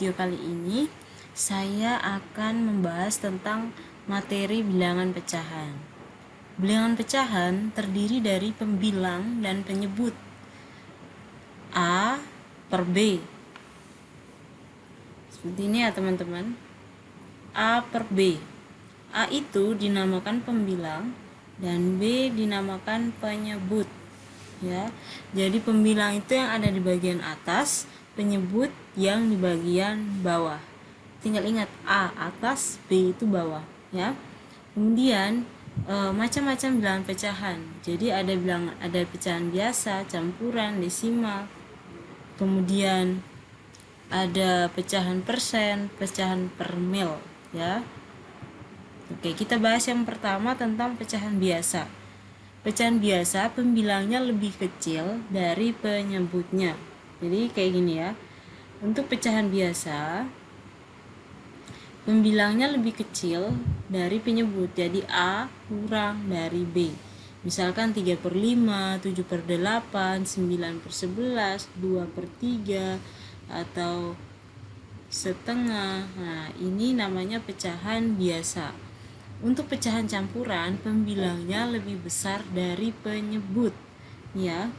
video kali ini saya akan membahas tentang materi bilangan pecahan. Bilangan pecahan terdiri dari pembilang dan penyebut A per B. Seperti ini ya teman-teman. A per B. A itu dinamakan pembilang dan B dinamakan penyebut. Ya, jadi pembilang itu yang ada di bagian atas, penyebut yang di bagian bawah. Tinggal ingat A atas, B itu bawah, ya. Kemudian macam-macam bilangan pecahan. Jadi ada pecahan biasa, campuran, desimal. Kemudian ada pecahan persen, pecahan per mil, ya. Oke, kita bahas yang pertama tentang pecahan biasa. Pecahan biasa pembilangnya lebih kecil dari penyebutnya. Jadi kayak gini ya. Untuk pecahan biasa pembilangnya lebih kecil dari penyebut. Jadi A kurang dari B. Misalkan 3 per 5, 7 per 8, 9 per 11, 2 per 3, atau setengah. Nah, ini namanya pecahan biasa. Untuk pecahan campuran, pembilangnya lebih besar dari penyebut, ya.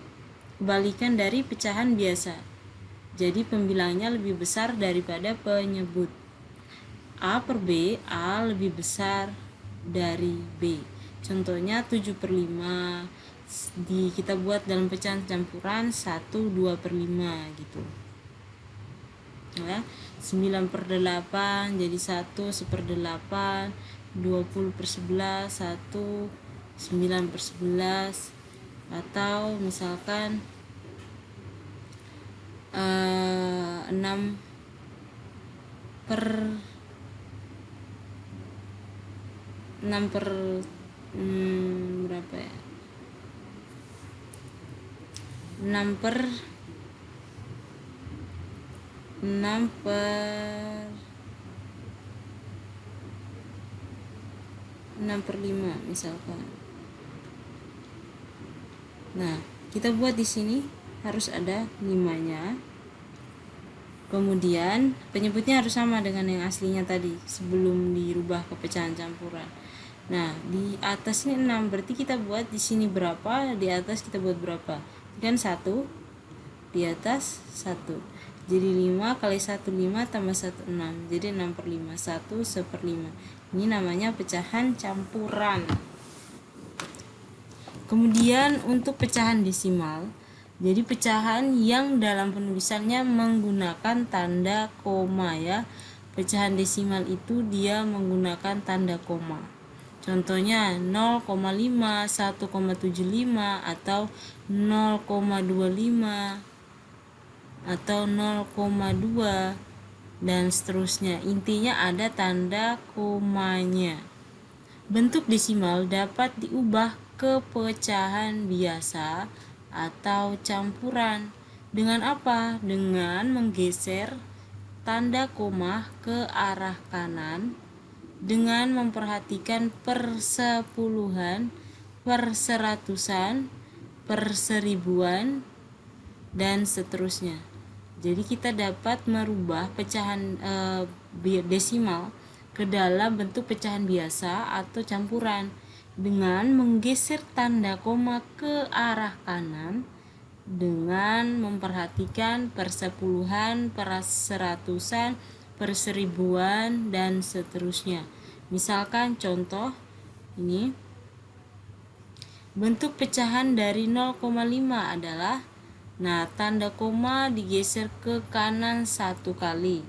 Kebalikan dari pecahan biasa. Jadi pembilangnya lebih besar daripada penyebut. A per B, A lebih besar dari B. Contohnya 7 per 5 kita buat dalam pecahan campuran 1, 2 per 5 gitu. Ya, 9 per 8 jadi 1 1/8, 20 per 11 1, 9 per 11, atau misalkan 6 per berapa ya, 6 per 5 misalkan. Nah, kita buat di sini harus ada 5-nya. Kemudian penyebutnya harus sama dengan yang aslinya tadi sebelum dirubah ke pecahan campuran. Nah, di atas ini 6, berarti kita buat di sini berapa, di atas kita buat berapa? Kan 1, di atas 1. Jadi 5 kali 1 5 tambah 1 6. Jadi 6 per 5, 1 1/5. Ini namanya pecahan campuran. Kemudian untuk pecahan desimal, jadi pecahan yang dalam penulisannya menggunakan tanda koma, ya. Pecahan desimal itu dia menggunakan tanda koma. Contohnya 0,5, 1,75, atau 0,25, atau 0,2, dan seterusnya. Intinya ada tanda komanya. Bentuk desimal dapat diubah ke pecahan biasa atau campuran. Dengan apa? Dengan menggeser tanda koma ke arah kanan, dengan memperhatikan persepuluhan, perseratusan, perseribuan, dan seterusnya. Jadi kita dapat merubah pecahan desimal ke dalam bentuk pecahan biasa atau campuran dengan menggeser tanda koma ke arah kanan, dengan memperhatikan persepuluhan, perseratusan, perseribuan, dan seterusnya. Misalkan contoh ini, bentuk pecahan dari 0,5 adalah, nah, tanda koma digeser ke kanan 1 kali.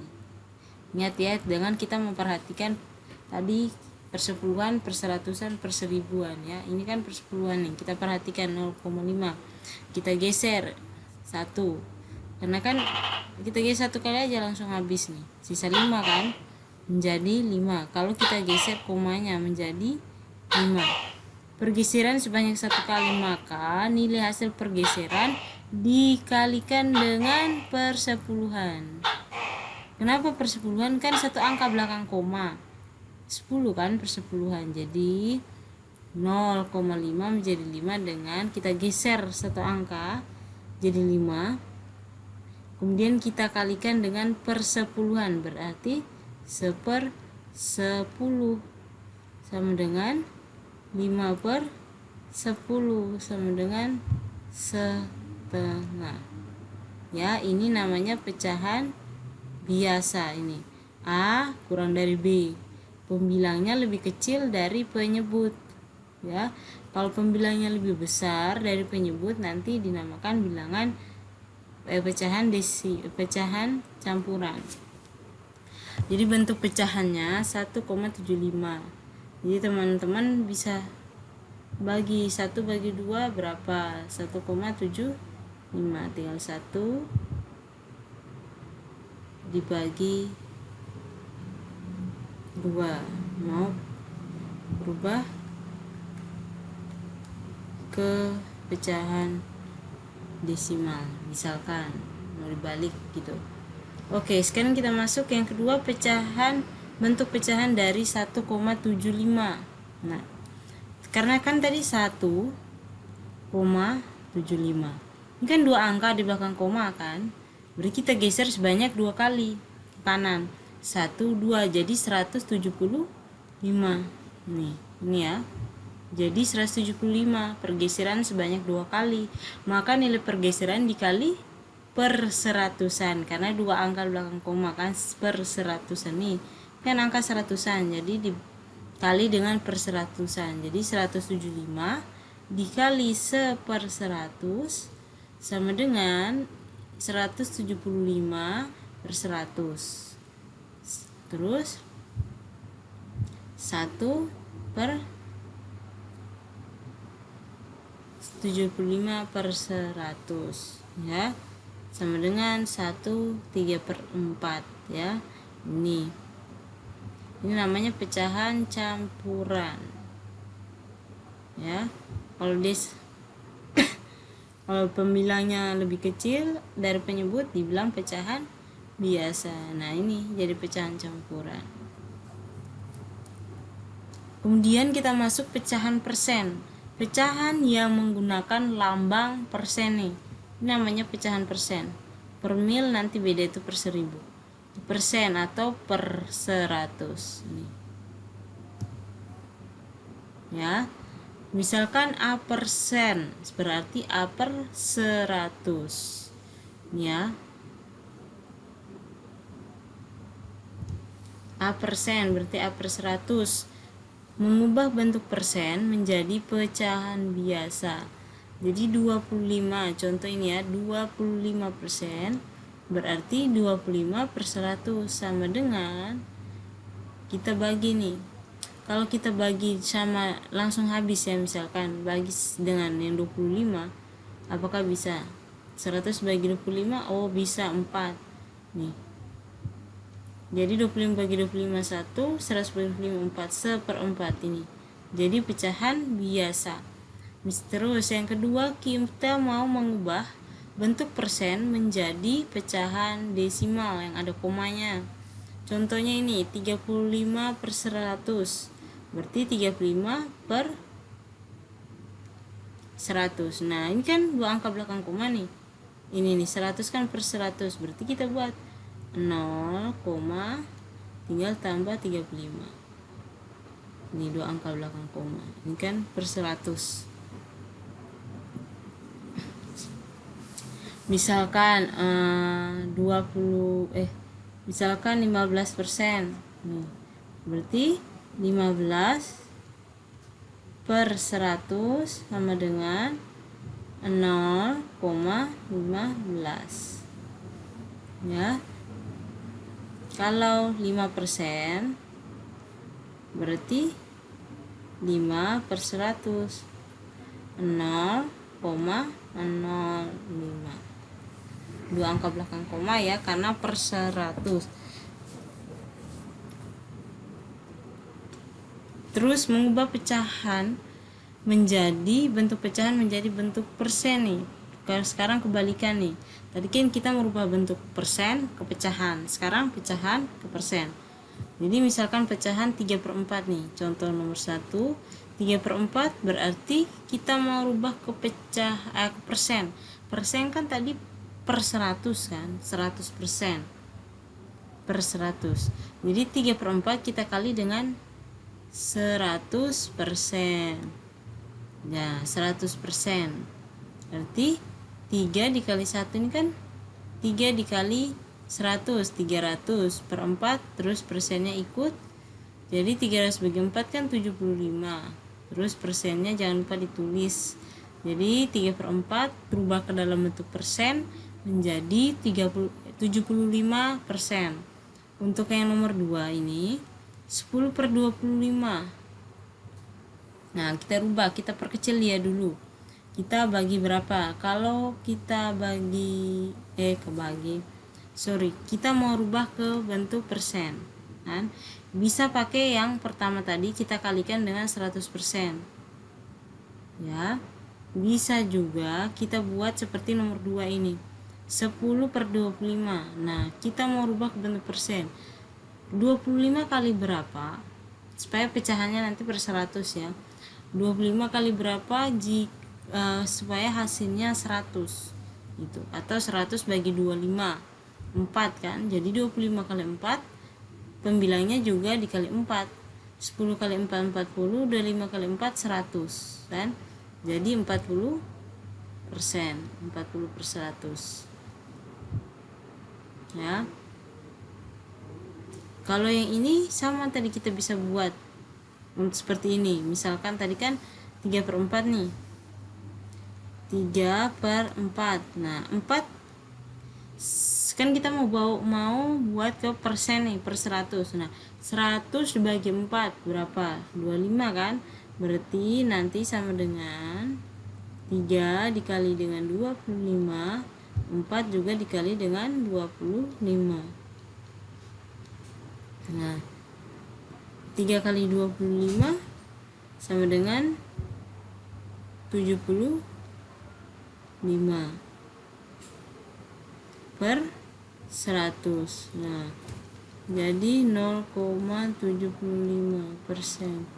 Ingat ya, dengan kita memperhatikan tadi persepuluhan, perseratusan, perseribuan, ya. Ini kan persepuluhan nih, kita perhatikan 0,5. Kita geser 1. Karena kan kita geser 1 kali aja langsung habis nih. Sisa 5 kan? Menjadi 5. Kalau kita geser komanya menjadi 5. Pergeseran sebanyak 1 kali, maka nilai hasil pergeseran dikalikan dengan persepuluhan. Kenapa persepuluhan? Kan satu angka belakang koma, 10 kan persepuluhan. Jadi 0,5 menjadi 5 dengan kita geser satu angka jadi 5, Kemudian kita kalikan dengan persepuluhan, berarti 1/10 sama dengan 5/10 sama dengan setengah. Ya, ini namanya pecahan biasa ini. A kurang dari B. Pembilangnya lebih kecil dari penyebut. Ya, kalau pembilangnya lebih besar dari penyebut nanti dinamakan bilangan pecahan campuran. Jadi bentuk pecahannya 1,75. Jadi teman-teman bisa bagi 1 bagi 2 berapa? 1,75. Tinggal 1 dibagi 2. Mau berubah ke pecahan desimal, misalkan mau dibalik gitu. Oke, sekarang kita masuk yang kedua, bentuk pecahan dari 1,75. Nah, karena kan tadi 1,75. Ini kan 2 angka di belakang koma kan? Berarti kita geser sebanyak 2 kali ke kanan. 1, 2, jadi 175. Nih, ini ya. Jadi 175, pergeseran sebanyak 2 kali. Maka nilai pergeseran dikali per seratusan, karena 2 angka belakang koma kan per seratusan nih. Kan angka seratusan, jadi dikali dengan per seratusan. Jadi 175 dikali 1/100 sama dengan 175 per 100. Terus 1/75 per 100 ya, sama dengan 1/3/4 ya. Ini namanya pecahan campuran ya. Kalau kalau pembilangnya lebih kecil dari penyebut dibilang pecahan biasa. Nah, ini jadi pecahan campuran. Kemudian kita masuk pecahan persen. Pecahan yang menggunakan lambang persen nih. Ini namanya pecahan persen. Per mil nanti beda itu per 1000. Persen atau per 100 nih. Ya. Misalkan A% berarti A/100. Ya. A% berarti A/100. Mengubah bentuk persen menjadi pecahan biasa. Jadi 25, contoh ini ya, 25% berarti 25/100 sama dengan kita bagi nih. Kalau kita bagi sama langsung habis ya, misalkan bagi dengan yang 25, apakah bisa 100 bagi 25? Oh, bisa 4 nih. Jadi 25 bagi 25 1, 100 bagi 25 4, 1/4 ini. Jadi pecahan biasa. Terus yang kedua, kita mau mengubah bentuk persen menjadi pecahan desimal yang ada komanya. Contohnya ini 35/100. Berarti 35/100. Nah, ini kan 2 angka belakang koma nih. Ini nih 100 kan per 100. Berarti kita buat 0, tinggal tambah 35. Ini 2 angka belakang koma. Ini kan per 100. Misalkan 15%. Nih. Berarti 15/100 sama dengan 0,15. Ya. Kalau 5% berarti 5/100, 0,05. 2 angka belakang koma ya, karena per 100. Terus mengubah pecahan menjadi bentuk pecahan menjadi bentuk persen nih. Sekarang kebalikan nih. Tadi kan kita merubah bentuk persen ke pecahan. Sekarang pecahan ke persen. Jadi misalkan pecahan 3/4 nih. Contoh nomor 1, 3/4 berarti kita mau rubah ke ke persen. Persen kan tadi per 100 kan, 100% per 100. Jadi 3/4 kita kali dengan 100%. Nah, 100%. Berarti 3 dikali 1 ini kan 3 dikali 100, 300 per 4, terus persennya ikut. Jadi 300 bagi 4 kan 75. Terus persennya jangan lupa ditulis. Jadi 3/4 berubah ke dalam bentuk persen menjadi 75%. Untuk yang nomor 2 ini 10/25. Nah, kita rubah, kita perkecil dia dulu. Kita bagi berapa? Kalau kita kita mau rubah ke bentuk persen kan? Bisa pakai yang pertama tadi, kita kalikan dengan 100%. Ya. Bisa juga kita buat seperti nomor 2 ini. 10/25. Nah, kita mau rubah ke bentuk persen. 25 kali berapa? Supaya pecahannya nanti per 100 ya. 25 kali berapa supaya hasilnya 100 gitu, atau 100 bagi 25, 4 kan. Jadi 25 kali 4, pembilangnya juga dikali 4. 10 kali 4 40, 25 kali 4 100 kan. Jadi 40%, 40/100 ya. Kalau yang ini sama, tadi kita bisa buat seperti ini. Misalkan tadi kan 3/4 nih, 3/4. Nah, 4 kan kita mau buat ke persen nih, per 100. Nah, 100 dibagi 4 berapa? 25 kan. Berarti nanti sama dengan 3 dikali dengan 25, 4 juga dikali dengan 25. Nah, 3 kali 25 sama dengan 75 per 100. Nah, jadi 0,75%.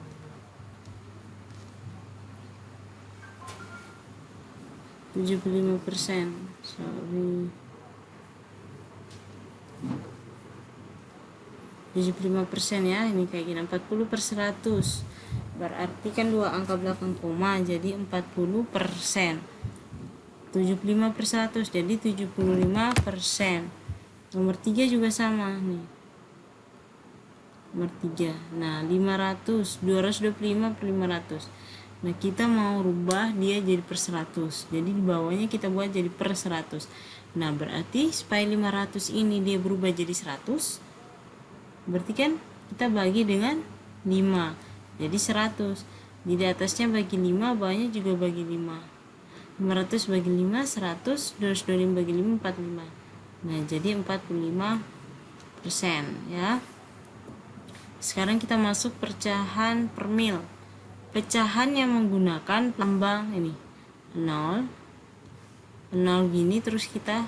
75%. Sorry. 75% ya, ini kayak gini. 40/100. Berarti kan 2 angka belakang koma, jadi 40%. 75/100 jadi 75%. Nomor 3 juga sama nih. Nomor 3. Nah, 500, 225/500. Nah, kita mau rubah dia jadi per 100. Jadi di bawahnya kita buat jadi per 100. Nah, berarti supaya 500 ini dia berubah jadi 100, berarti kan kita bagi dengan 5. Jadi 100. Di atasnya bagi 5, bawahnya juga bagi 5. 500 bagi 5 100, 225 bagi 5 45. Nah, jadi 45% ya. Sekarang kita masuk pecahan per mil. Pecahan yang menggunakan lambang ini 0 gini, terus kita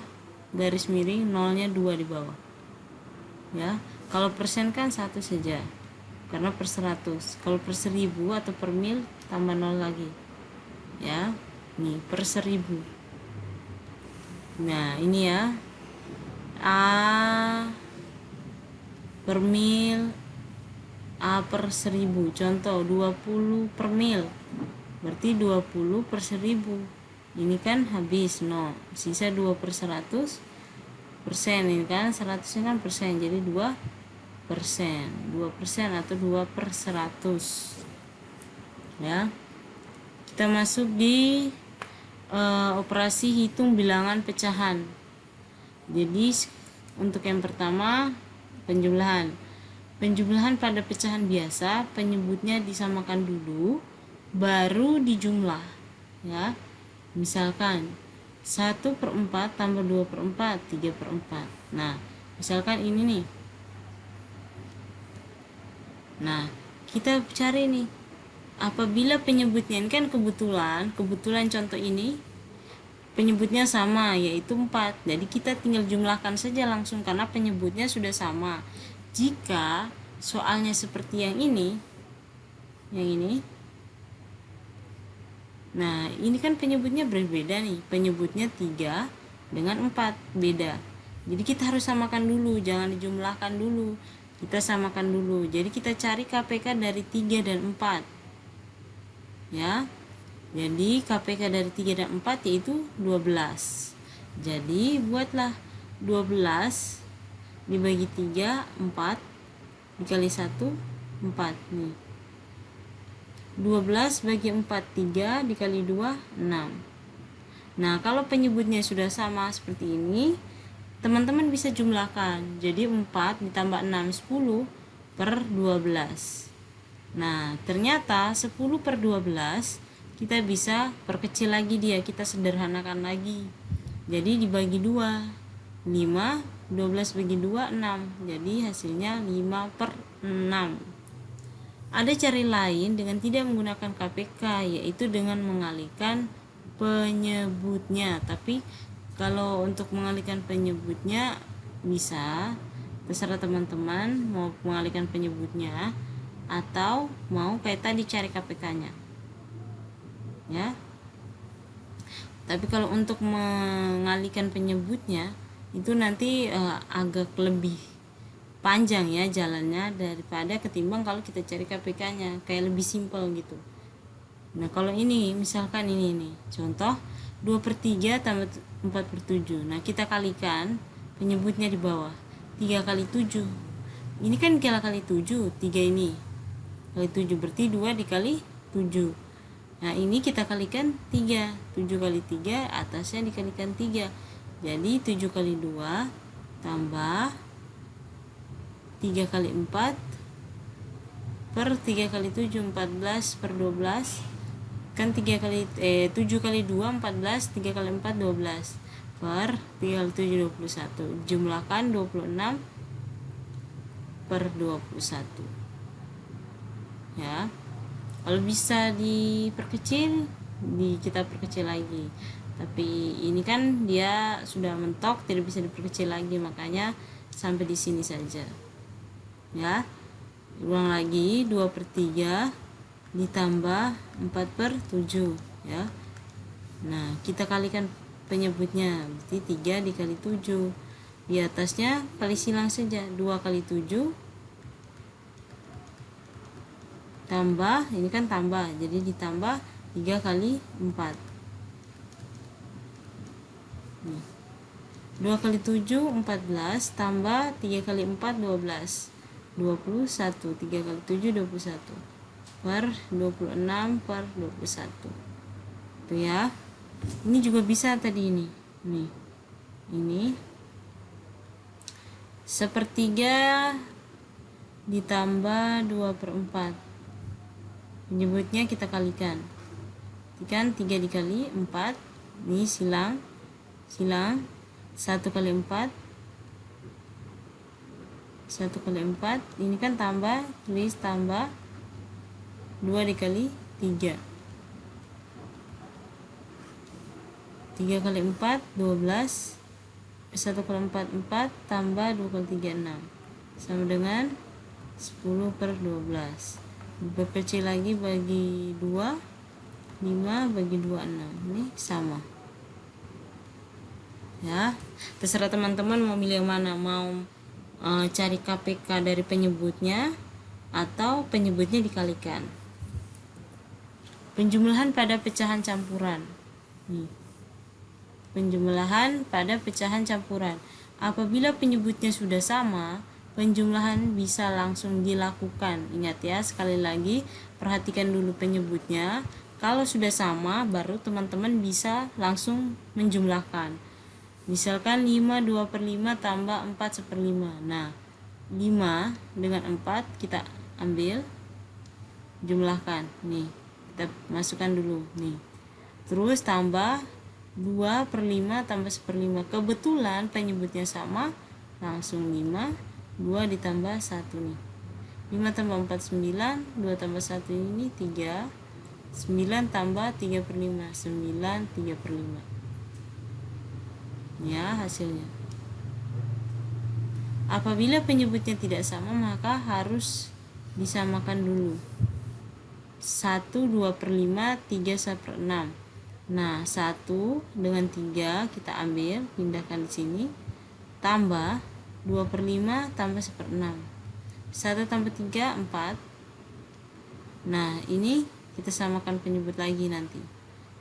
garis miring, nolnya 2 di bawah ya. Kalau persen kan 1 saja karena per 100. Kalau per 1000 atau per mil tambah 0 lagi ya. Nih per 1000. Nah, ini ya, A per mil, A per 1000. Contoh 20 per mil, berarti 20 per 1000. Ini kan habis 0, sisa 2 per 100 persen. Ini kan 100 kan persen, jadi 2%, 2% atau 2 per 100 ya. Kita masuk di operasi hitung bilangan pecahan. Jadi untuk yang pertama, penjumlahan pada pecahan biasa, penyebutnya disamakan dulu baru dijumlah ya. Misalkan 1/4 tambah 2/4, 3/4. Nah, misalkan ini nih. Nah, kita cari nih, apabila penyebutnya ini kan kebetulan contoh ini penyebutnya sama, yaitu 4. Jadi kita tinggal jumlahkan saja langsung karena penyebutnya sudah sama. Jika soalnya seperti yang ini, nah ini kan penyebutnya berbeda nih, penyebutnya 3, dengan 4 beda. Jadi kita harus samakan dulu, jangan dijumlahkan dulu. Kita samakan dulu. Jadi kita cari KPK dari 3 dan 4. Ya. Jadi KPK dari 3 dan 4 yaitu 12. Jadi buatlah 12 dibagi 3, 4 dikali 1, 4 nih. 12 bagi 4, 3 dikali 2, 6. Nah, kalau penyebutnya sudah sama seperti ini, teman-teman bisa jumlahkan. Jadi 4 ditambah 6, 10 per 12. Nah, ternyata 10 per 12 kita bisa perkecil lagi dia, kita sederhanakan lagi. Jadi dibagi 2, 5, 12 bagi 2, 6. Jadi hasilnya 5 per 6. Ada cara lain dengan tidak menggunakan KPK, yaitu dengan mengalihkan penyebutnya. Tapi kalau untuk mengalihkan penyebutnya bisa, terserah teman-teman mau mengalihkan penyebutnya atau mau kayak tadi cari KPK-nya. Ya. Tapi kalau untuk mengalihkan penyebutnya itu nanti agak lebih panjang ya jalannya daripada ketimbang kalau kita cari KPK-nya, kayak lebih simpel gitu. Nah, kalau ini misalkan ini nih contoh 2 per 3 tambah 4 per 7. Nah, kita kalikan penyebutnya di bawah. 3 kali 7, ini kan 3 kali 7, 3 ini kali 7 berarti 2 dikali 7. Nah, ini kita kalikan 3, 7 kali 3 atasnya dikalikan 3. Jadi 7 kali 2 tambah 3 kali 4 per 3 kali 7, 14 per 12. Kan 7 kali 2, 14, 3 kali 4, 12 per 3 kali 7, 21. Jumlahkan 26 per 21. Ya. Kalau bisa diperkecil, kita perkecil lagi. Tapi ini kan dia sudah mentok, tidak bisa diperkecil lagi, makanya sampai di sini saja. Ya, ulang lagi 2 per 3 ditambah 4 per 7 ya. Nah, kita kalikan penyebutnya, berarti 3 dikali 7. Di atasnya kali silang saja, 2 kali 7 tambah, ini kan tambah, jadi ditambah 3 kali 4. 2 kali 7, 14 tambah 3 kali 4, 12. 21, 3 kali 7, 21 per 26 per 21. Itu ya. Ini juga bisa tadi ini. Nih. Ini sepertiga ditambah 2 per 4. Penyebutnya kita kalikan. Kan 3 dikali 4. Ini silang. 1 kali 4, 1 kali 4, ini kan tambah, tulis tambah 2 dikali 3, 3 kali 4, 12, 1 kali 4, 4, tambah 2 kali 3, 6, sama dengan 10 per 12. Berkecil lagi bagi 2, 5 bagi 2, 6, ini sama. Ya, terserah teman-teman mau milih yang mana, mau cari KPK dari penyebutnya atau penyebutnya dikalikan. Penjumlahan pada pecahan campuran. Penjumlahan pada pecahan campuran. Apabila penyebutnya sudah sama, penjumlahan bisa langsung dilakukan. Ingat ya, sekali lagi perhatikan dulu penyebutnya. Kalau sudah sama, baru teman-teman bisa langsung menjumlahkan. Misalkan 5 2 per 5 tambah 4 1/5. Nah, 5 dengan 4 kita ambil, jumlahkan. Nih, kita masukkan dulu. Nih, terus tambah 2 per 5 tambah 1/5. Kebetulan penyebutnya sama, langsung 5, 2 ditambah 1 nih. 5 tambah 4, 9, 2 tambah 1 ini 3, 9 tambah 3 per 5, 9, 3 per 5. Ya, hasilnya. Apabila penyebutnya tidak sama, maka harus disamakan dulu. 1 2 per 5, 3 1/6. Nah, 1 dengan 3 kita ambil, pindahkan di sini, tambah 2/5 tambah 1/6. 1 tambah 3, 4. Nah, ini kita samakan penyebut lagi nanti.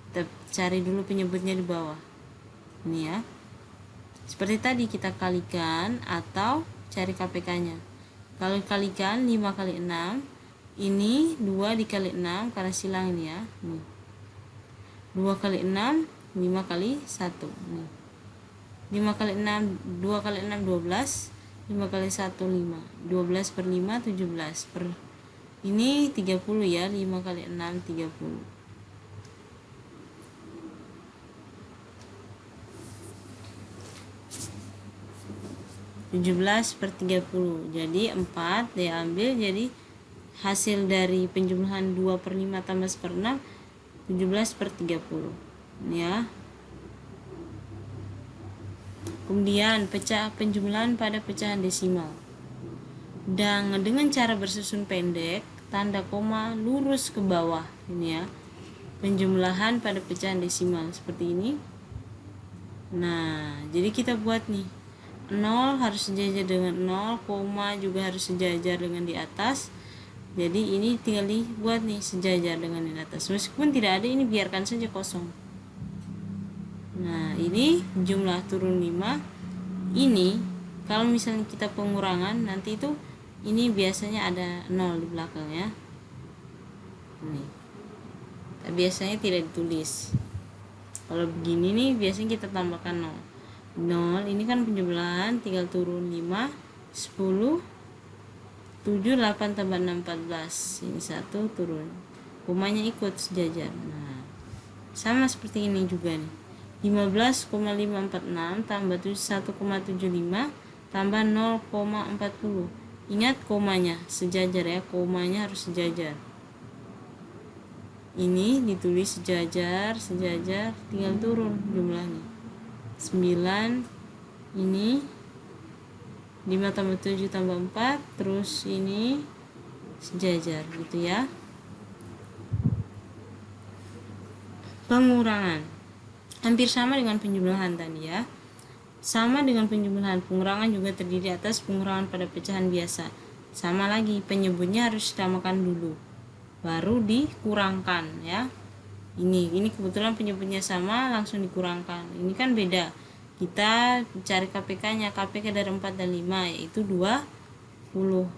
Kita cari dulu penyebutnya di bawah. Ini ya. Seperti tadi kita kalikan atau cari KPK-nya. Kalau kalikan 5 kali 6, ini 2 dikali 6 karena silang ini ya. Nih. 2 kali 6, 5 kali 1. Nih. 5 kali 6, 2 kali 6, 12. 5 kali 1, 5. 12/5, 17. Ini 30 ya, 5 kali 6, 30. 17/30. Jadi 4 diambil, jadi hasil dari penjumlahan 2/5 tambah 1/6 17/30 ya. Kemudian pecah penjumlahan pada pecahan desimal. Dan dengan cara bersusun pendek, tanda koma lurus ke bawah ini ya. Penjumlahan pada pecahan desimal seperti ini. Nah, jadi kita buat nih. 0 harus sejajar dengan 0, koma juga harus sejajar dengan di atas. Jadi ini tinggal dibuat nih sejajar dengan di atas. Meskipun tidak ada, ini biarkan saja kosong. Nah, ini jumlah turun 5. Ini kalau misalnya kita pengurangan, nanti itu ini biasanya ada 0 di belakang ya. Ini. Biasanya tidak ditulis. Kalau begini nih biasanya kita tambahkan 0. 0 ini kan penjumlahan, tinggal turun 5, 10, 7, 8 tambah 6, 14. Ini 1 turun, komanya ikut sejajar. Nah, sama seperti ini juga nih. 15,546 tambah 1,75 tambah 0,40. Ingat komanya sejajar ya, komanya harus sejajar. Ini ditulis sejajar, tinggal turun jumlahnya. 9 ini 5 tambah 7 tambah 4, terus ini sejajar gitu ya. Pengurangan hampir sama dengan penjumlahan tadi ya. Sama dengan penjumlahan, pengurangan juga terdiri atas pengurangan pada pecahan biasa. Sama lagi, penyebutnya harus disamakan dulu, baru dikurangkan ya. Ini kebetulan penyebutnya sama, langsung dikurangkan. Ini kan beda. Kita cari KPK-nya. KPK dari 4 dan 5 yaitu 20.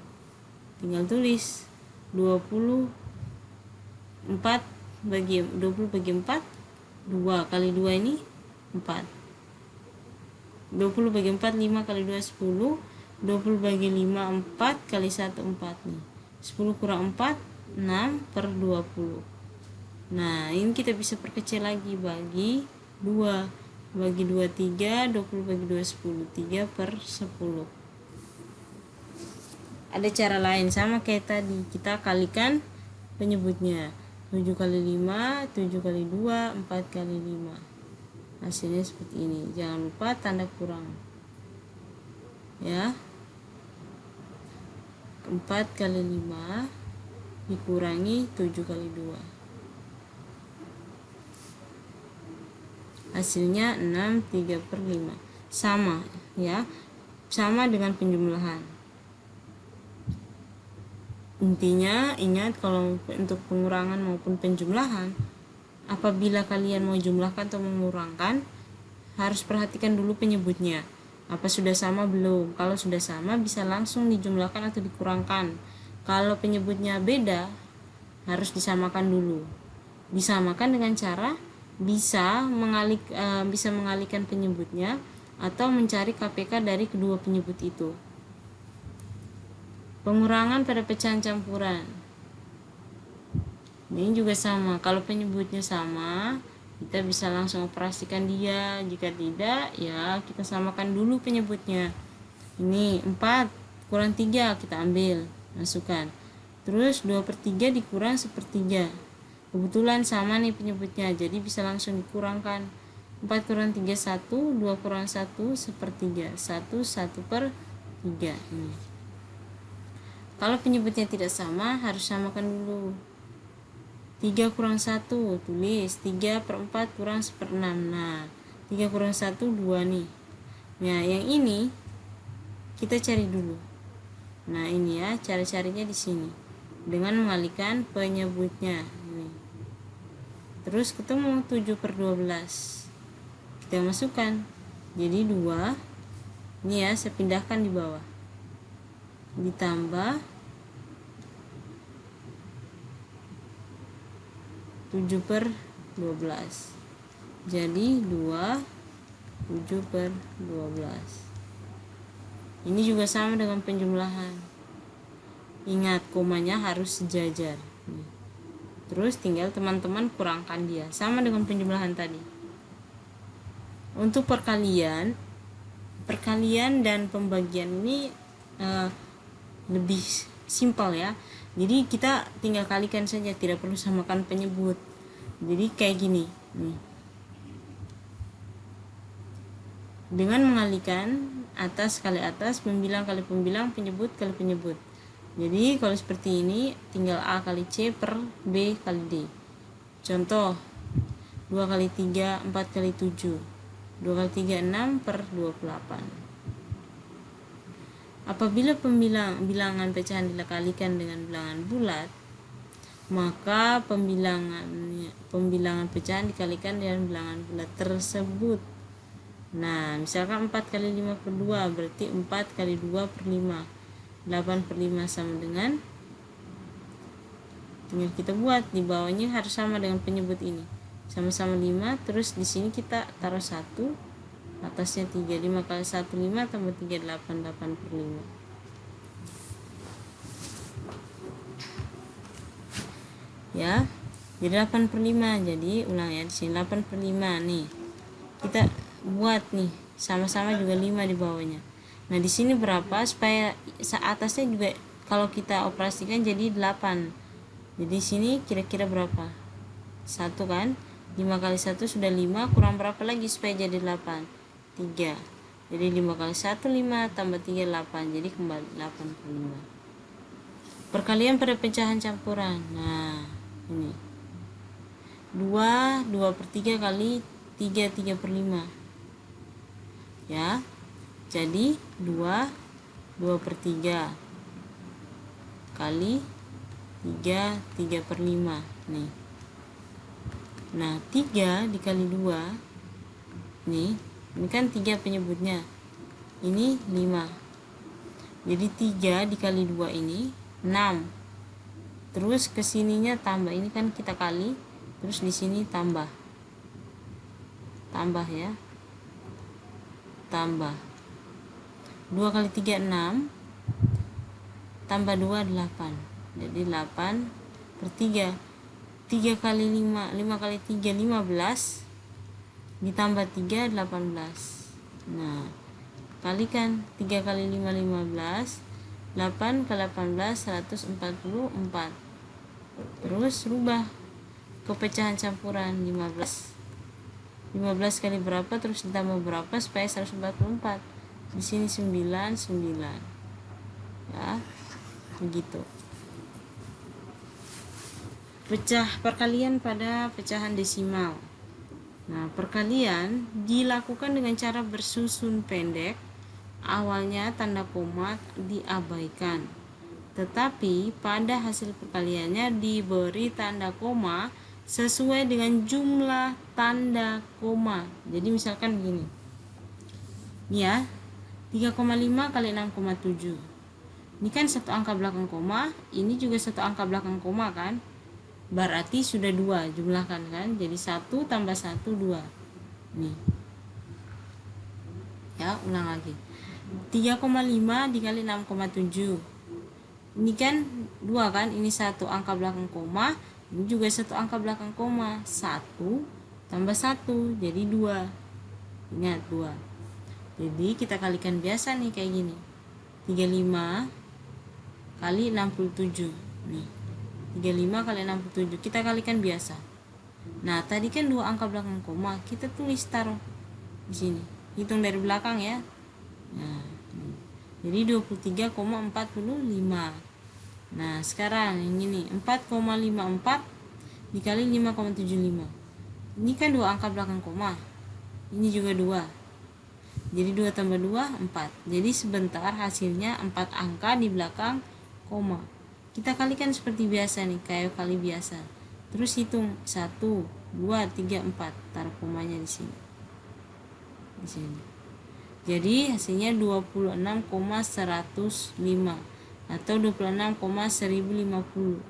Tinggal tulis 20 bagi 4, 2 kali 2 ini 4. 20 bagi 4, 5 kali 2 10. 20 bagi 5 4 kali 1 4 nih. 10 kurang 4 6/20. Nah, ini kita bisa perkecil lagi, bagi 2. Bagi 2 3, 20 bagi 2 10, 3/10. Ada cara lain sama kayak tadi, kita kalikan penyebutnya. 7 kali 5, 7 kali 2, 4 kali 5. Hasilnya seperti ini. Jangan lupa tanda kurang. Ya. 4 kali 5 dikurangi 7 kali 2. Hasilnya 6 3/5. Sama ya, sama dengan penjumlahan. Intinya ingat, kalau untuk pengurangan maupun penjumlahan, apabila kalian mau jumlahkan atau mengurangkan, harus perhatikan dulu penyebutnya, apa sudah sama belum. Kalau sudah sama bisa langsung dijumlahkan atau dikurangkan. Kalau penyebutnya beda, harus disamakan dulu. Disamakan dengan cara bisa mengalihkan penyebutnya atau mencari KPK dari kedua penyebut itu. Pengurangan pada pecahan campuran. Ini juga sama. Kalau penyebutnya sama, kita bisa langsung operasikan dia. Jika tidak, ya kita samakan dulu penyebutnya. Ini 4 kurang 3 kita ambil, masukkan. Terus 2/3 dikurang 1/3. Kebetulan sama nih penyebutnya, jadi bisa langsung dikurangkan. 4 kurang 3 1, 2 kurang 1 1/3, 1 1/3. Kalau penyebutnya tidak sama, harus samakan dulu. 3 kurang 1, tulis 3 per 4 kurang 1/6. Nah 3 kurang 1 2 nih. Nah yang ini kita cari dulu. Nah ini ya, cari-carinya di sini dengan mengalihkan penyebutnya ini. Terus ketemu 7 per 12, kita masukkan jadi 2. Ini ya, saya pindahkan di bawah, ditambah 7 per 12, jadi 2 7 per 12. Ini juga sama dengan penjumlahan. Ingat, komanya harus sejajar. Terus tinggal teman-teman kurangkan dia, sama dengan penjumlahan tadi. Untuk perkalian dan pembagian ini lebih simpel ya. Jadi kita tinggal kalikan saja, tidak perlu samakan penyebut. Jadi kayak gini nih. Dengan mengalihkan atas kali atas, pembilang kali pembilang, penyebut kali penyebut. Jadi kalau seperti ini tinggal A kali C per B kali D. Contoh 2 kali 3 4 kali 7, 2 kali 3 6 per 28. Apabila bilangan pecahan dikalikan dengan bilangan bulat, maka pembilangan pecahan dikalikan dengan bilangan bulat tersebut. Nah misalkan 4 kali 5 per 2 berarti 4 kali 2 per 5, 8 per 5 sama dengan, tinggal kita buat di bawahnya harus sama dengan penyebut ini, sama-sama 5. Terus di sini kita taruh 1, atasnya 3, 5 kali 1 5 tambah 3 8, 8 per 5 ya, jadi 8 per 5. Jadi ulang ya, di sini 8 per 5 nih kita buat nih, sama-sama juga 5 di bawahnya. Nah di sini berapa, supaya atasnya juga kalau kita operasikan jadi 8. Jadi sini kira-kira berapa? 1 kan, 5 kali 1 sudah 5, kurang berapa lagi supaya jadi 8? 3. Jadi 5 kali 1 5 tambah 3 8, jadi kembali 8 per 5. Perkalian pada pecahan campuran. Nah ini 2 per 3 kali 3 per 5 ya, jadi 2 per 3 kali 3 per 5 nih. Nah 3 dikali 2 nih, ini kan 3 penyebutnya, ini 5, jadi 3 dikali 2 ini 6. Terus kesininya tambah, ini kan kita kali, terus di sini tambah ya, tambah 2 kali 3 6, tambah 2 8, jadi 8 per 3. 3 kali 5, 5 kali 3 15, ditambah 3 18. Nah kalikan 3 kali 5 15, 8 kali 18 144. Terus rubah ke pecahan campuran 15 kali berapa, terus ditambah berapa supaya 144. Di sini 9 ya, begitu. Perkalian pada pecahan desimal. Nah perkalian dilakukan dengan cara bersusun pendek. Awalnya tanda koma diabaikan, tetapi pada hasil perkaliannya diberi tanda koma sesuai dengan jumlah tanda koma. Jadi misalkan begini ya, 3,5 kali 6,7, ini kan satu angka belakang koma, ini juga satu angka belakang koma kan, berarti sudah 2, jumlahkan kan, jadi 1 tambah 1 2 nih ya. Ulang lagi, 3,5 dikali 6,7, ini kan 2 kan, ini satu angka belakang koma, ini juga satu angka belakang koma, 1 tambah 1 jadi 2, ingat 2. Jadi kita kalikan biasa nih kayak gini, 35 kali 67 nih, 35 kali 67 kita kalikan biasa. Nah tadi kan 2 angka belakang koma, kita tulis taruh di sini, hitung dari belakang ya. Nah jadi 23,45. Nah sekarang yang ini 4,54 dikali 5,75. Ini kan 2 angka belakang koma, ini juga 2, jadi 2 tambah 2 4. Jadi sebentar hasilnya 4 angka di belakang koma. Kita kalikan seperti biasa nih, kayak kali biasa. Terus hitung 1 2 3 4, taruh komanya di sini. Di sini. Jadi hasilnya 26,105 atau 26,1050.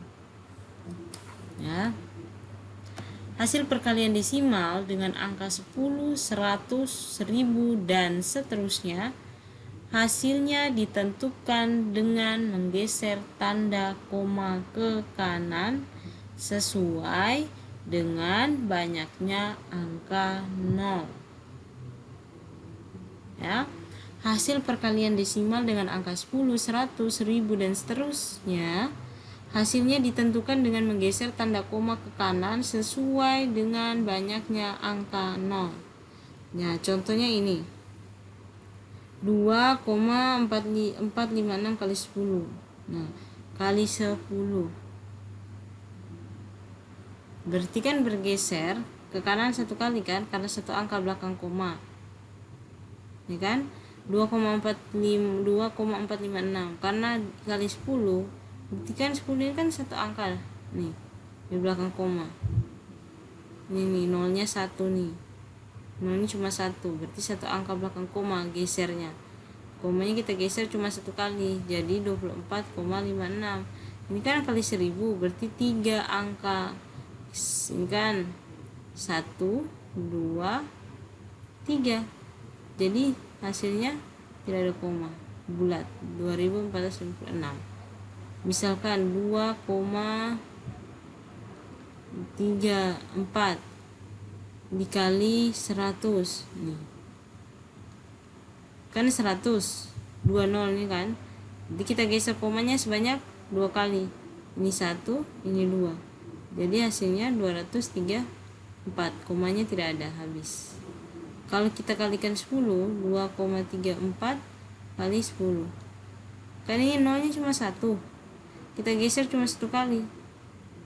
Ya. Hasil perkalian desimal dengan angka 10, 100, 1000 dan seterusnya, hasilnya ditentukan dengan menggeser tanda koma ke kanan sesuai dengan banyaknya angka 0. Ya. Hasil perkalian desimal dengan angka 10, 100, 1000 dan seterusnya, hasilnya ditentukan dengan menggeser tanda koma ke kanan sesuai dengan banyaknya angka 0. Nah, contohnya ini. 2,456 kali 10. Nah, kali 10. Berarti kan bergeser ke kanan satu kali kan, karena satu angka belakang koma. Ya kan? 2,456 karena kali 10. Berarti kan 10 ini kan satu angka nih di belakang koma. Ini nih nolnya 1 nih. Nolnya cuma 1, berarti satu angka belakang koma gesernya. Komanya kita geser cuma satu kali, jadi 24,56. Ini kan kali 1000, berarti 3 angka. Ini kan 1 2 3. Jadi hasilnya tidak ada koma, bulat, 2456. Misalkan 2,34 dikali 100 nih. Kan 100, 20 ini kan. Jadi kita geser komanya sebanyak 2 kali. Ini 1, ini 2. Jadi hasilnya 234, komanya tidak ada, habis. Kalau kita kalikan 10, 2,34 kali 10. Kan ini nolnya cuma 1. Kita geser cuma satu kali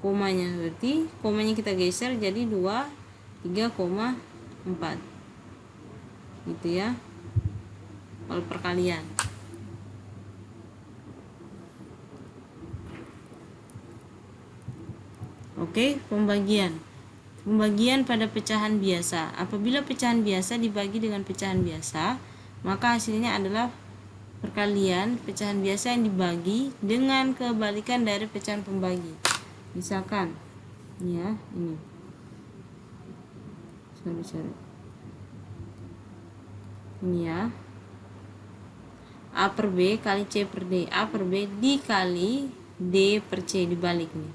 komanya, berarti komanya kita geser jadi 3,4 gitu ya kalau perkalian. Oke, pembagian pada pecahan biasa. Apabila pecahan biasa dibagi dengan pecahan biasa, maka hasilnya adalah perkalian pecahan biasa yang dibagi dengan kebalikan dari pecahan pembagi. Misalkan ya, ini sorry ini ya, A per B kali C per D. A per B dikali D per C, dibalik nih.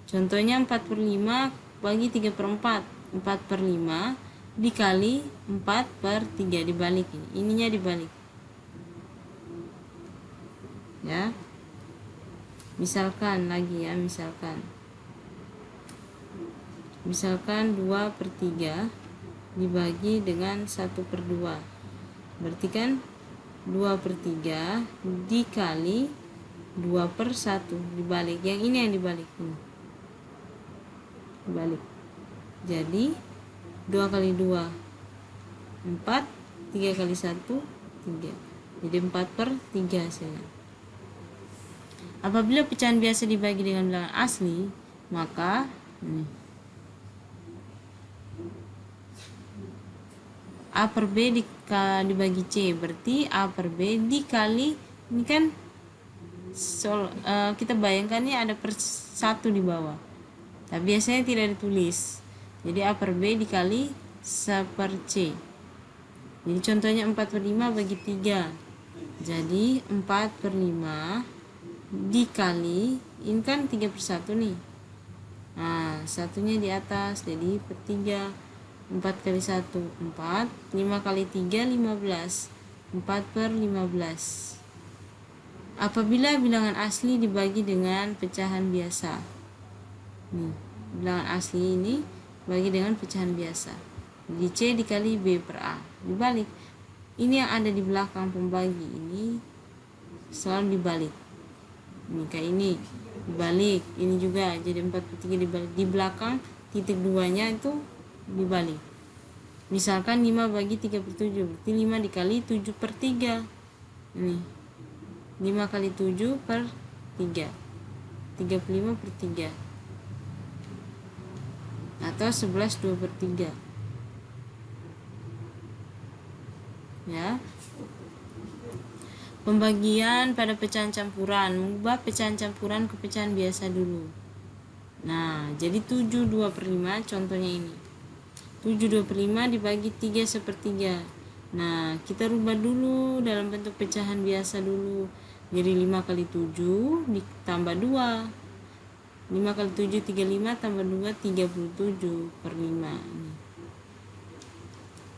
Contohnya 4 per 5 bagi 3 per 4. 4 per 5 dikali 4 per 3, dibalik ini. Ininya dibalik ya. Misalkan lagi ya, misalkan 2 per 3 dibagi dengan 1 per 2, berarti kan 2 per 3 dikali 2 per 1, dibalik. Yang ini yang dibalik ini, dibalik. Jadi 2 kali 2 4, 3 kali 1 3, jadi 4 per 3 hasilnya. Apabila pecahan biasa dibagi dengan bilangan asli, maka A per B dibagi C, berarti A per B dikali, ini kan kita bayangkan ini ada per 1 di bawah, tapi biasanya tidak ditulis. Jadi A per B dikali 1 per C. Jadi contohnya 4 per 5 bagi 3, jadi 4 per 5 dikali, ini kan 3 per 1 nih. Nah, satunya di atas, jadi per 3. 4 kali 1 4, 5 kali 3 15, 4 per 15. Apabila bilangan asli dibagi dengan pecahan biasa, nih bilangan asli ini bagi dengan pecahan biasa, jadi C dikali B per A, dibalik. Ini yang ada di belakang pembagi ini selalu dibalik. Ini kayak ini, dibalik. Ini juga jadi 4/3 dibalik. Di belakang titik 2-nya itu dibalik. Misalkan 5 bagi 3/7, berarti 5 dikali 7/3. Ini 5 kali 7/3, 35/3, atau 11 2/3. Ya. Pembagian pada pecahan campuran, mengubah pecahan campuran ke pecahan biasa dulu. Nah, jadi 7 2/5 contohnya ini. 7 2/5 dibagi 3/3. Nah, kita rubah dulu dalam bentuk pecahan biasa dulu. Jadi 5 kali 7 ditambah 2. 5 kali 7 35 tambah 2 37/5.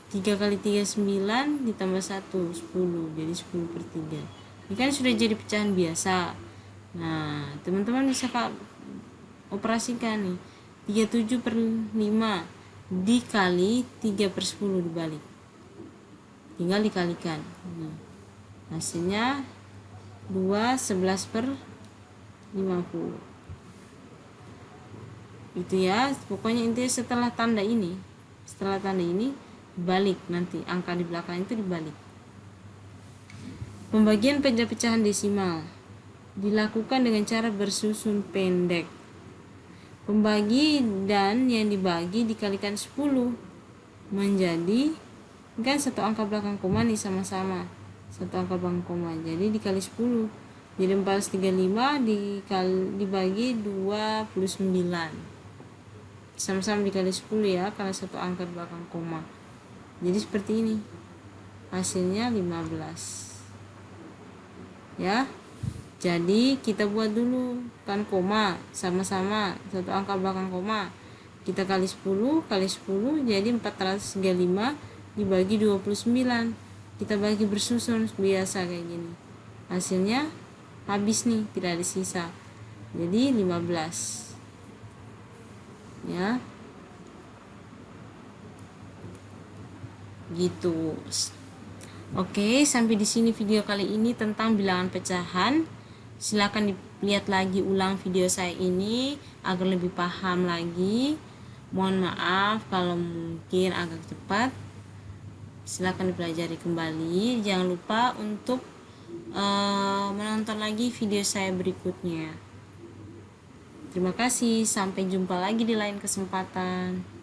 3 kali 3 9 ditambah 1 10, jadi 10/3. Ini kan sudah jadi pecahan biasa. Nah, teman-teman bisa operasikan nih. 37/5 dikali 3/10 dibalik. Tinggal dikalikan. Nah, hasilnya 2 11/50. Itu ya, pokoknya intinya setelah tanda ini balik, nanti angka di belakang itu dibalik. Pembagian pada pecahan desimal dilakukan dengan cara bersusun pendek. Pembagi dan yang dibagi dikalikan 10 menjadi, kan satu angka belakang koma nih, sama-sama satu angka belakang koma, jadi dikali 10, jadi 435 dibagi 29, sama-sama dikali 10 ya, karena satu angka belakang koma. Jadi seperti ini, hasilnya 15 ya. Jadi kita buat dulu kan koma, sama-sama satu angka belakang koma, kita kali 10 kali 10 jadi 435 dibagi 29, kita bagi bersusun biasa kayak gini, hasilnya habis nih, tidak ada sisa, jadi 15 ya. Gitu. Oke, sampai di sini video kali ini tentang bilangan pecahan. Silakan dilihat lagi ulang video saya ini agar lebih paham lagi. Mohon maaf kalau mungkin agak cepat. Silakan dipelajari kembali. Jangan lupa untuk menonton lagi video saya berikutnya. Terima kasih, sampai jumpa lagi di lain kesempatan.